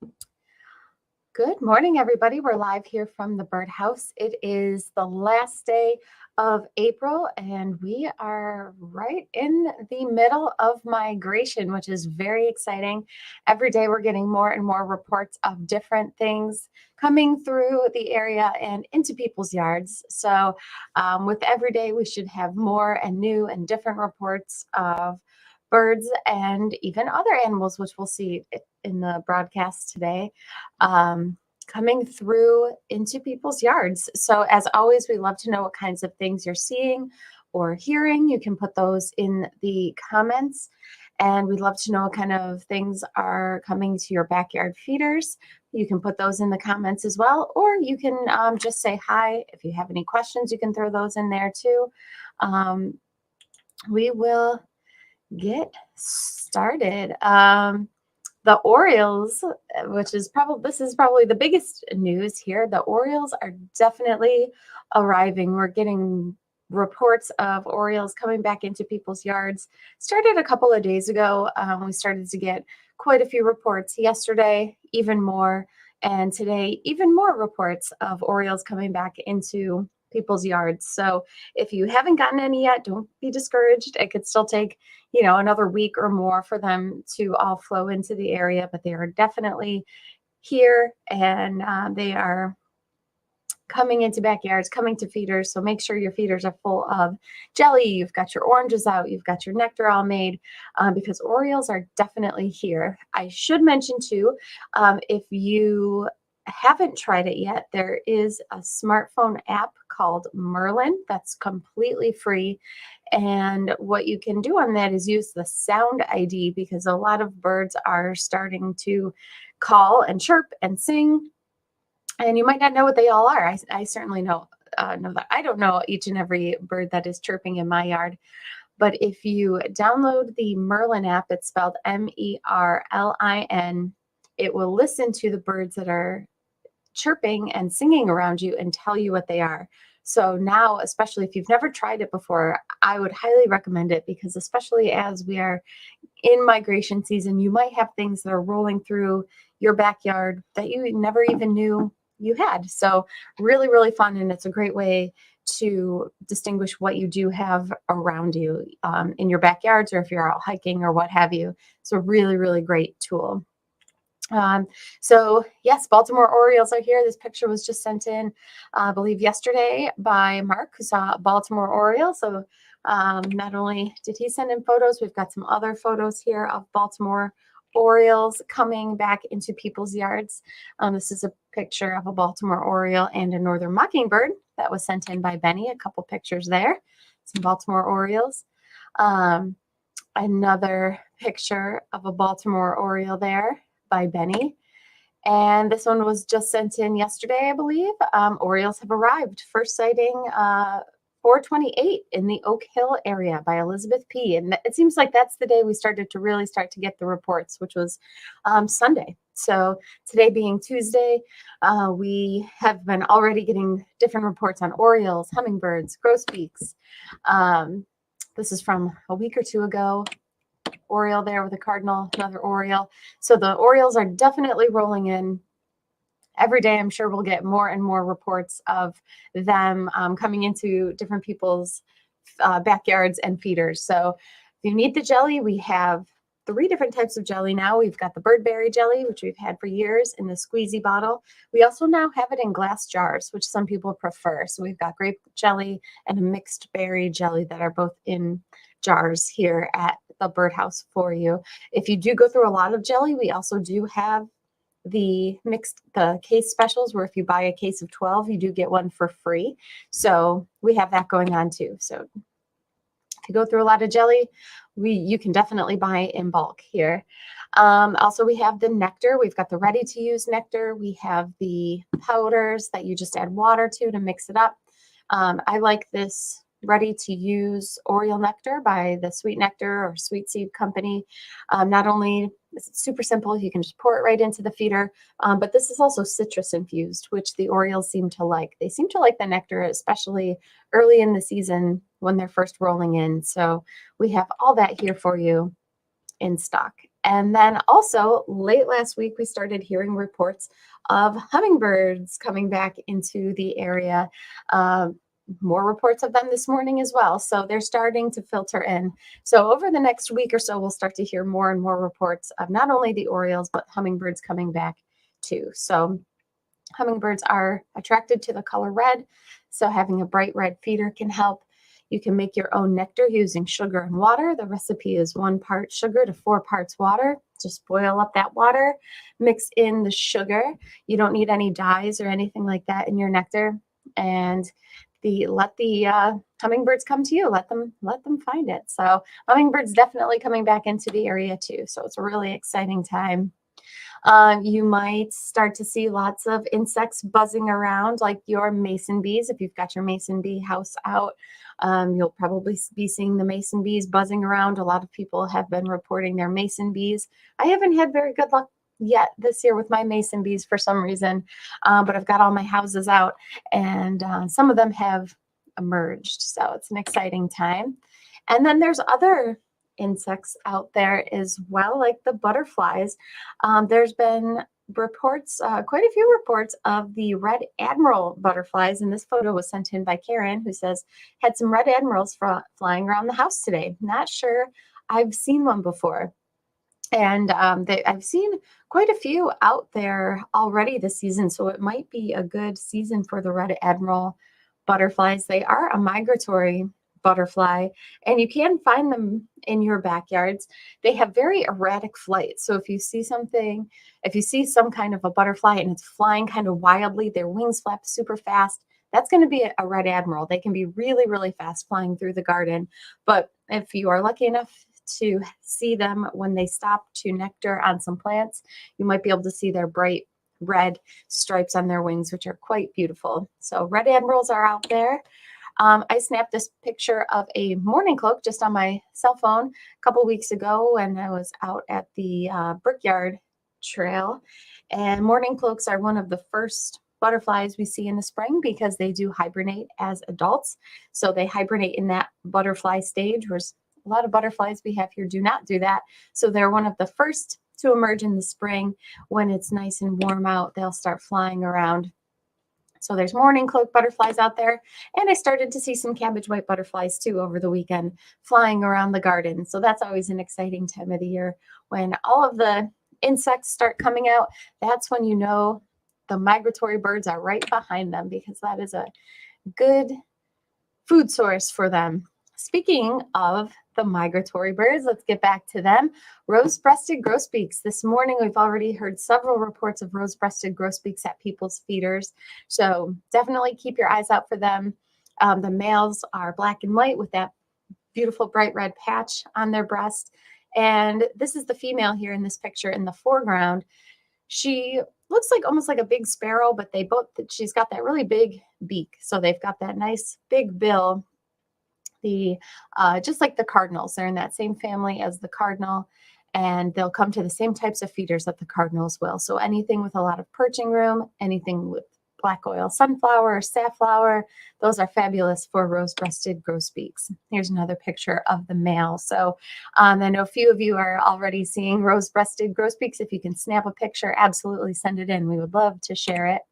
Good morning, everybody. We're live here from the birdhouse. It is the last day of April, and we are right in the middle of migration, which is very exciting. Every day, we're getting more and more reports of different things coming through the area and into people's yards. So, with every day, we should have more and new and different reports of birds and even other animals, which we'll see in the broadcast today, coming through into people's yards. So, as always, we love to know what kinds of things you're seeing or hearing. You can put those in the comments. And we'd love to know what kind of things are coming to your backyard feeders. You can put those in the comments as well, or you can just say hi. If you have any questions, you can throw those in there too. We will get started. The Orioles, which is probably the biggest news here. The Orioles are definitely arriving. We're getting reports of Orioles coming back into people's yards. Started a couple of days ago. We started to get quite a few reports yesterday, even more, and today even more reports of Orioles coming back into people's yards. So if you haven't gotten any yet, don't be discouraged. It could still take another week or more for them to all flow into the area, but they are definitely here, and they are coming into backyards, coming to feeders. So make sure your feeders are full of jelly. You've got your oranges out. You've got your nectar all made, because Orioles are definitely here. I should mention too, if you haven't tried it yet, there is a smartphone app called Merlin that's completely free. And what you can do on that is use the sound ID, because a lot of birds are starting to call and chirp and sing, and you might not know what they all are. I certainly know that I don't know each and every bird that is chirping in my yard. But if you download the Merlin app, it's spelled Merlin, it will listen to the birds that are chirping and singing around you and tell you what they are. So now, especially if you've never tried it before, I would highly recommend it, because especially as we are in migration season, you might have things that are rolling through your backyard that you never even knew you had. So really, really fun. And it's a great way to distinguish what you do have around you in your backyards, or if you're out hiking or what have you. It's a really, really great tool. So yes, Baltimore Orioles are here. This picture was just sent in, I believe yesterday, by Mark, who saw Baltimore Orioles. So not only did he send in photos, we've got some other photos here of Baltimore Orioles coming back into people's yards. This is a picture of a Baltimore Oriole and a Northern Mockingbird that was sent in by Benny. A couple pictures there, some Baltimore Orioles. Another picture of a Baltimore Oriole there by Benny. And this one was just sent in yesterday, I believe. Orioles have arrived. First sighting 428 in the Oak Hill area by Elizabeth P. And it seems like that's the day we started to really start to get the reports, which was Sunday. So today being Tuesday, we have been already getting different reports on Orioles, hummingbirds, grosbeaks. This is from a week or two ago. Oriole there with a cardinal, another Oriole. So the Orioles are definitely rolling in. Every day, I'm sure we'll get more and more reports of them coming into different people's backyards and feeders. So if you need the jelly, we have 3 different types of jelly now. We've got the birdberry jelly, which we've had for years, in the squeezy bottle. We also now have it in glass jars, which some people prefer. So we've got grape jelly and a mixed berry jelly that are both in jars here at the birdhouse for you. If you do go through a lot of jelly, we also do have the case specials, where if you buy a case of 12, you do get one for free. So we have that going on too. So if you go through a lot of jelly, you can definitely buy in bulk here. Also, we have the nectar. We've got the ready-to-use nectar. We have the powders that you just add water to mix it up. I like this ready-to-use Oriole nectar by the Sweet Nectar or Sweet Seed Company. Not only is it super simple, you can just pour it right into the feeder, but this is also citrus infused, which the Orioles seem to like. They seem to like the nectar, especially early in the season when they're first rolling in. So we have all that here for you in stock. And then also late last week, we started hearing reports of hummingbirds coming back into the area. Uh, More reports of them this morning as well. So they're starting to filter in. So over the next week or so, we'll start to hear more and more reports of not only the orioles, but hummingbirds coming back too. So hummingbirds are attracted to the color red. So having a bright red feeder can help. You can make your own nectar using sugar and water. The recipe is 1 part sugar to 4 parts water. Just boil up that water, mix in the sugar. You don't need any dyes or anything like that in your nectar. And let the hummingbirds come to you. Let them find it. So hummingbirds definitely coming back into the area too. So it's a really exciting time. You might start to see lots of insects buzzing around, like your mason bees. If you've got your mason bee house out, you'll probably be seeing the mason bees buzzing around. A lot of people have been reporting their mason bees. I haven't had very good luck yet this year with my mason bees for some reason, but I've got all my houses out, and some of them have emerged. So it's an exciting time. And then there's other insects out there as well, like the butterflies. There's been reports, quite a few reports of the red admiral butterflies, and this photo was sent in by Karen, who says had some red admirals flying around the house today. Not sure I've seen one before. And I've seen quite a few out there already this season, so it might be a good season for the red admiral butterflies. They are a migratory butterfly, and you can find them in your backyards. They have very erratic flight. So if you see some kind of a butterfly and it's flying kind of wildly, their wings flap super fast, that's going to be a red admiral. They can be really, really fast flying through the garden. But if you are lucky enough to see them when they stop to nectar on some plants, you might be able to see their bright red stripes on their wings, which are quite beautiful. So red admirals are out there. I snapped this picture of a mourning cloak just on my cell phone a couple weeks ago when I was out at the Brickyard Trail. And mourning cloaks are one of the first butterflies we see in the spring because they do hibernate as adults. So they hibernate in that butterfly stage, whereas a lot of butterflies we have here do not do that. So they're one of the first to emerge in the spring. When it's nice and warm out, they'll start flying around. So there's mourning cloak butterflies out there. And I started to see some cabbage white butterflies too over the weekend flying around the garden. So that's always an exciting time of the year when all of the insects start coming out. That's when you know the migratory birds are right behind them, because that is a good food source for them. Speaking of the migratory birds, let's get back to them. Rose-breasted grosbeaks. This morning, we've already heard several reports of rose-breasted grosbeaks at people's feeders. So definitely keep your eyes out for them. The males are black and white with that beautiful bright red patch on their breast. And this is the female here in this picture in the foreground. She looks like almost like a big sparrow, but she's got that really big beak. So they've got that nice big bill. Just like the cardinals, they're in that same family as the cardinal, and they'll come to the same types of feeders that the cardinals will. So anything with a lot of perching room, anything with black oil sunflower or safflower, those are fabulous for rose-breasted grosbeaks. Here's another picture of the male. So I know a few of you are already seeing rose-breasted grosbeaks. If you can snap a picture, absolutely send it in. We would love to share it.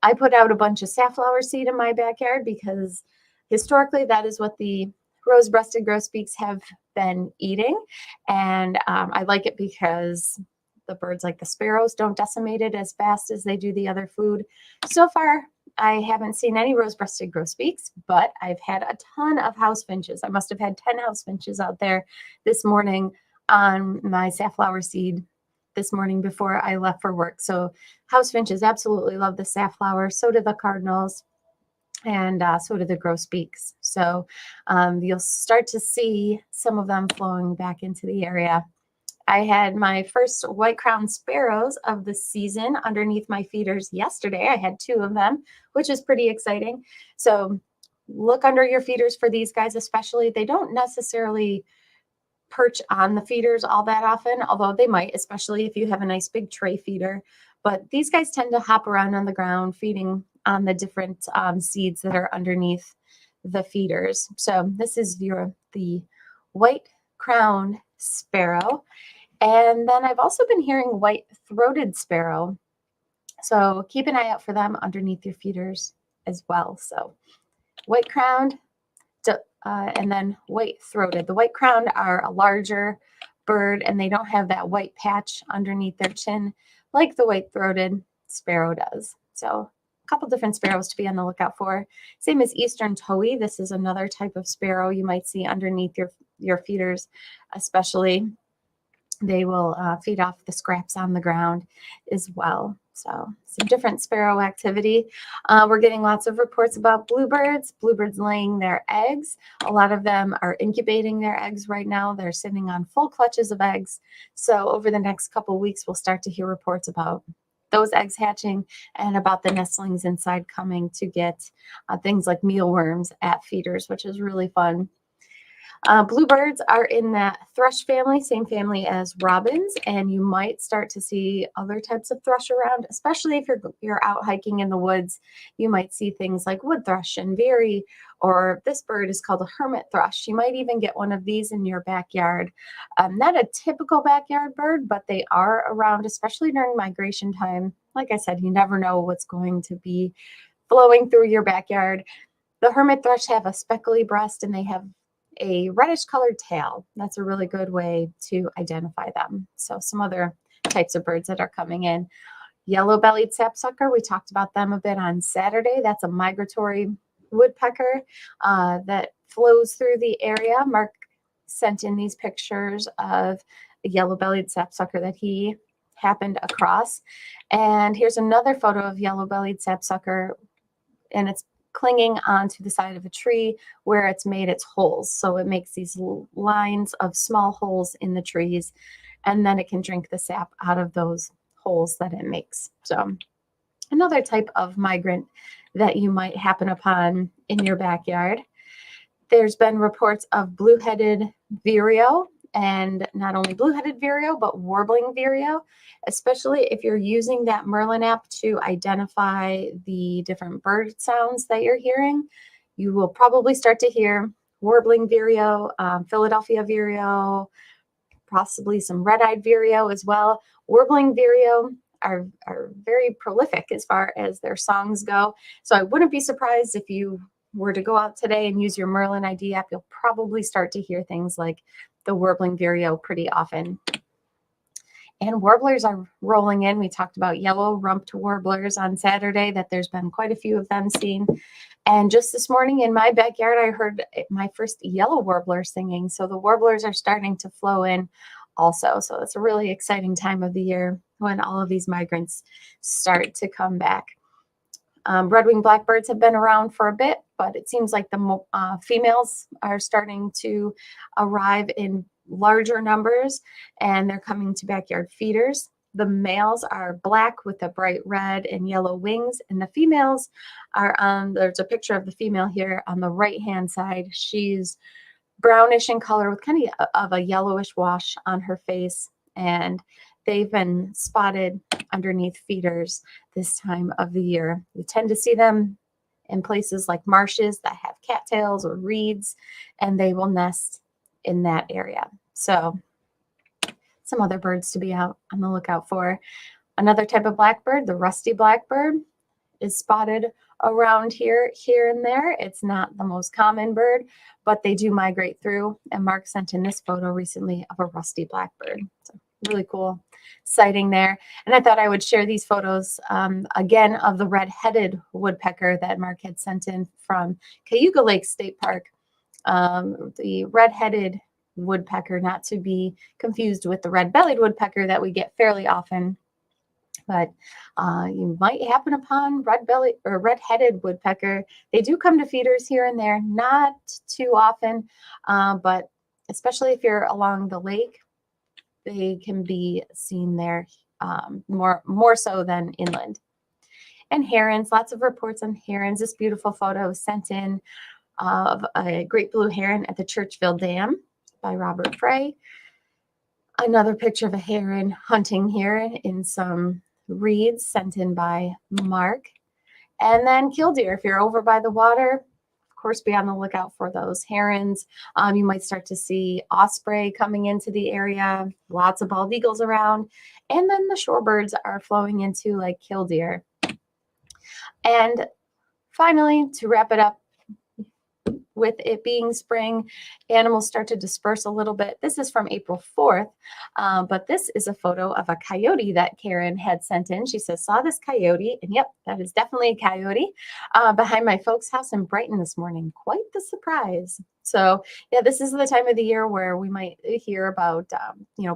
I put out a bunch of safflower seed in my backyard because historically, that is what the rose-breasted grosbeaks have been eating. And I like it because the birds like the sparrows don't decimate it as fast as they do the other food. So far, I haven't seen any rose-breasted grosbeaks, but I've had a ton of house finches. I must have had 10 house finches out there this morning on my safflower seed this morning before I left for work. So house finches absolutely love the safflower. So do the cardinals. And so do the grosbeaks. So you'll start to see some of them flowing back into the area. I had my first white-crowned sparrows of the season underneath my feeders yesterday. I had 2 of them, which is pretty exciting. So look under your feeders for these guys especially. They don't necessarily perch on the feeders all that often, although they might, especially if you have a nice big tray feeder. But these guys tend to hop around on the ground feeding on the different seeds that are underneath the feeders. So this is the white-crowned sparrow. And then I've also been hearing white-throated sparrow. So keep an eye out for them underneath your feeders as well. So white-crowned, and then white-throated. The white-crowned are a larger bird, and they don't have that white patch underneath their chin like the white-throated sparrow does. So a couple different sparrows to be on the lookout for. Same as eastern towhee. This is another type of sparrow you might see underneath your feeders, especially. They will feed off the scraps on the ground as well. So some different sparrow activity. We're getting lots of reports about bluebirds laying their eggs. A lot of them are incubating their eggs right now. They're sitting on full clutches of eggs. So over the next couple of weeks, we'll start to hear reports about those eggs hatching and about the nestlings inside coming to get things like mealworms at feeders, which is really fun. Bluebirds are in that thrush family, same family as robins, and you might start to see other types of thrush around, especially if you're out hiking in the woods. You might see things like wood thrush and veery, or this bird is called a hermit thrush. You might even get one of these in your backyard. Not a typical backyard bird, but they are around, especially during migration time. Like I said, you never know what's going to be flowing through your backyard. The hermit thrush have a speckly breast, and they have a reddish colored tail. That's a really good way to identify them. So some other types of birds that are coming in. Yellow-bellied sapsucker, we talked about them a bit on Saturday. That's a migratory woodpecker that flows through the area. Mark sent in these pictures of a yellow-bellied sapsucker that he happened across. And here's another photo of yellow-bellied sapsucker, and it's clinging onto the side of a tree where it's made its holes. So it makes these lines of small holes in the trees, and then it can drink the sap out of those holes that it makes. So another type of migrant that you might happen upon in your backyard. There's been reports of blue-headed vireo, and not only blue-headed vireo, but warbling vireo, especially if you're using that Merlin app to identify the different bird sounds that you're hearing. You will probably start to hear warbling vireo, Philadelphia vireo, possibly some red-eyed vireo as well. Warbling vireo are very prolific as far as their songs go. So I wouldn't be surprised if you were to go out today and use your Merlin ID app, you'll probably start to hear things like the warbling vireo pretty often. And warblers are rolling in. We talked about yellow-rumped warblers on Saturday, that there's been quite a few of them seen. And just this morning in my backyard, I heard my first yellow warbler singing. So the warblers are starting to flow in also. So it's a really exciting time of the year when all of these migrants start to come back. Red-winged blackbirds have been around for a bit, but it seems like the females are starting to arrive in larger numbers, and they're coming to backyard feeders. The males are black with the bright red and yellow wings, and the females are there's a picture of the female here on the right-hand side. She's brownish in color with kind of a yellowish wash on her face, and they've been spotted underneath feeders this time of the year. You tend to see them in places like marshes that have cattails or reeds, and they will nest in that area. So some other birds to be out on the lookout for. Another type of blackbird, the rusty blackbird, is spotted around here and there. It's not the most common bird, but they do migrate through. And Mark sent in this photo recently of a rusty blackbird. So really cool sighting there. And I thought I would share these photos again of the red-headed woodpecker that Mark had sent in from Cayuga Lake State Park. The red-headed woodpecker, not to be confused with the red-bellied woodpecker that we get fairly often. But you might happen upon red-bellied or red-headed woodpecker. They do come to feeders here and there, not too often, but especially if you're along the lake, they can be seen there more so than inland. And herons, lots of reports on herons. This beautiful photo was sent in of a great blue heron at the Churchville Dam by Robert Frey. Another picture of a heron hunting here in some reeds sent in by Mark. And then killdeer. If you're over by the water, of course, be on the lookout for those herons. You might start to see osprey coming into the area, lots of bald eagles around, and then the shorebirds are flowing into like killdeer. And finally, to wrap it up, with it being spring, animals start to disperse a little bit. This is from April 4th, but this is a photo of a coyote that Karen had sent in. She says, saw this coyote, and yep, that is definitely a coyote behind my folks' house in Brighton this morning. Quite the surprise. So yeah, this is the time of the year where we might hear about,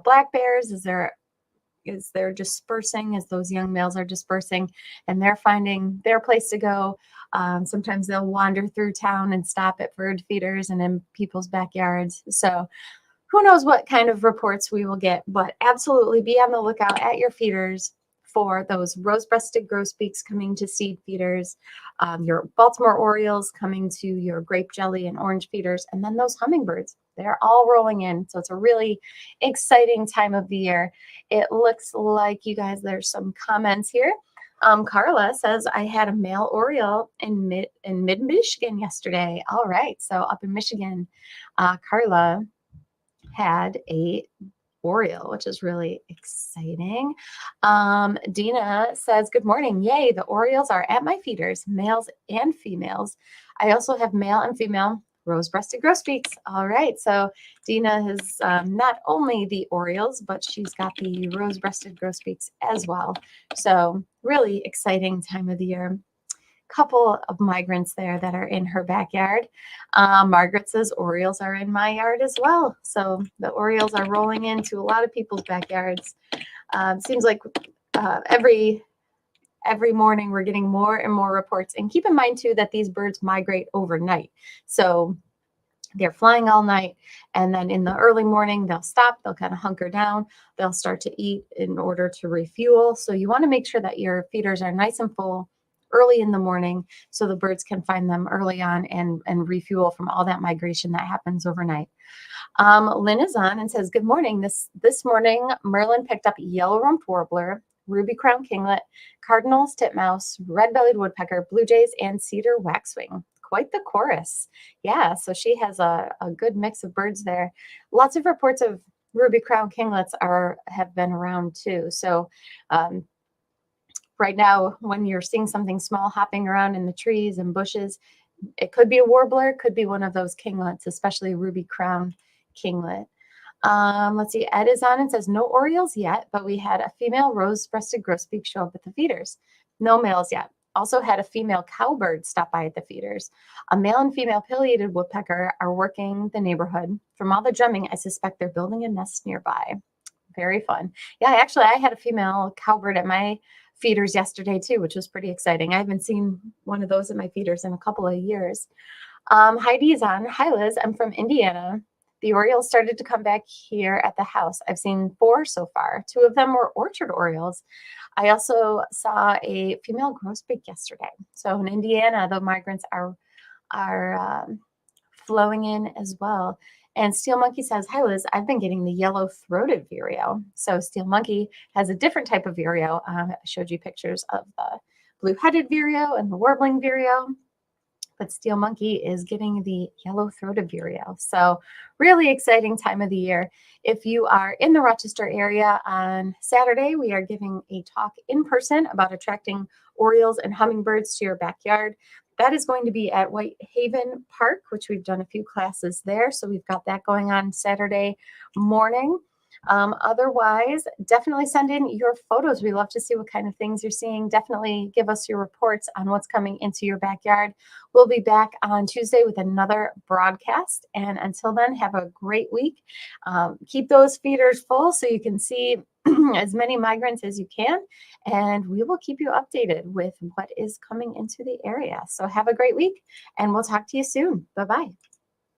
black bears. Is they're dispersing as those young males are dispersing and they're finding their place to go. Sometimes they'll wander through town and stop at bird feeders and in people's backyards. So who knows what kind of reports we will get, but absolutely be on the lookout at your feeders for those rose-breasted grosbeaks coming to seed feeders, your Baltimore Orioles coming to your grape jelly and orange feeders, and then those hummingbirds. They're all rolling in. So it's a really exciting time of the year. It looks like, you guys, there's some comments here. Carla says, I had a male Oriole in mid-Michigan yesterday. All right. So up in Michigan, Carla had a Oriole, which is really exciting. Dina says, good morning. Yay, the Orioles are at my feeders, males and females. I also have male and female rose-breasted grosbeaks. All right, so Dina has not only the Orioles, but she's got the rose-breasted grosbeaks as well. So really exciting time of the year. Couple of migrants there that are in her backyard. Margaret says Orioles are in my yard as well. So the Orioles are rolling into a lot of people's backyards. Seems like every morning we're getting more and more reports. And keep in mind too that these birds migrate overnight. So they're flying all night, and then in the early morning they'll stop, they'll kind of hunker down, they'll start to eat in order to refuel. So you want to make sure that your feeders are nice and full early in the morning so the birds can find them early on and refuel from all that migration that happens overnight. Lynn is on and says, good morning. This morning, Merlin picked up yellow-rumped warbler, ruby-crowned kinglet, cardinals, titmouse, red-bellied woodpecker, blue jays, and cedar waxwing. Quite the chorus. Yeah, so she has a good mix of birds there. Lots of reports of ruby-crowned kinglets have been around too. So right now, when you're seeing something small hopping around in the trees and bushes, it could be a warbler, could be one of those kinglets, especially ruby-crowned kinglet. Let's see, Ed is on and says, no Orioles yet, but we had a female rose-breasted grosbeak show up at the feeders. No males yet. Also had a female cowbird stop by at the feeders. A male and female pileated woodpecker are working the neighborhood. From all the drumming, I suspect they're building a nest nearby. Very fun. Yeah, actually, I had a female cowbird at my feeders yesterday too, which was pretty exciting. I haven't seen one of those at my feeders in a couple of years. Heidi's on. Hi, Liz. I'm from Indiana. The Orioles started to come back here at the house. I've seen 4 so far. 2 of them were orchard Orioles. I also saw a female grosbeak yesterday. So in Indiana, the migrants are flowing in as well. And Steel Monkey says, hi, Liz, I've been getting the yellow-throated vireo. So Steel Monkey has a different type of vireo. I showed you pictures of the blue-headed vireo and the warbling vireo. But Steel Monkey is getting the yellow-throated vireo. So really exciting time of the year. If you are in the Rochester area on Saturday, we are giving a talk in person about attracting Orioles and hummingbirds to your backyard. That is going to be at Whitehaven Park, which we've done a few classes there. So we've got that going on Saturday morning. Otherwise, definitely send in your photos. We love to see what kind of things you're seeing. Definitely give us your reports on what's coming into your backyard. We'll be back on Tuesday with another broadcast. And until then, have a great week. Keep those feeders full so you can see as many migrants as you can. And we will keep you updated with what is coming into the area. So have a great week, and we'll talk to you soon. Bye-bye.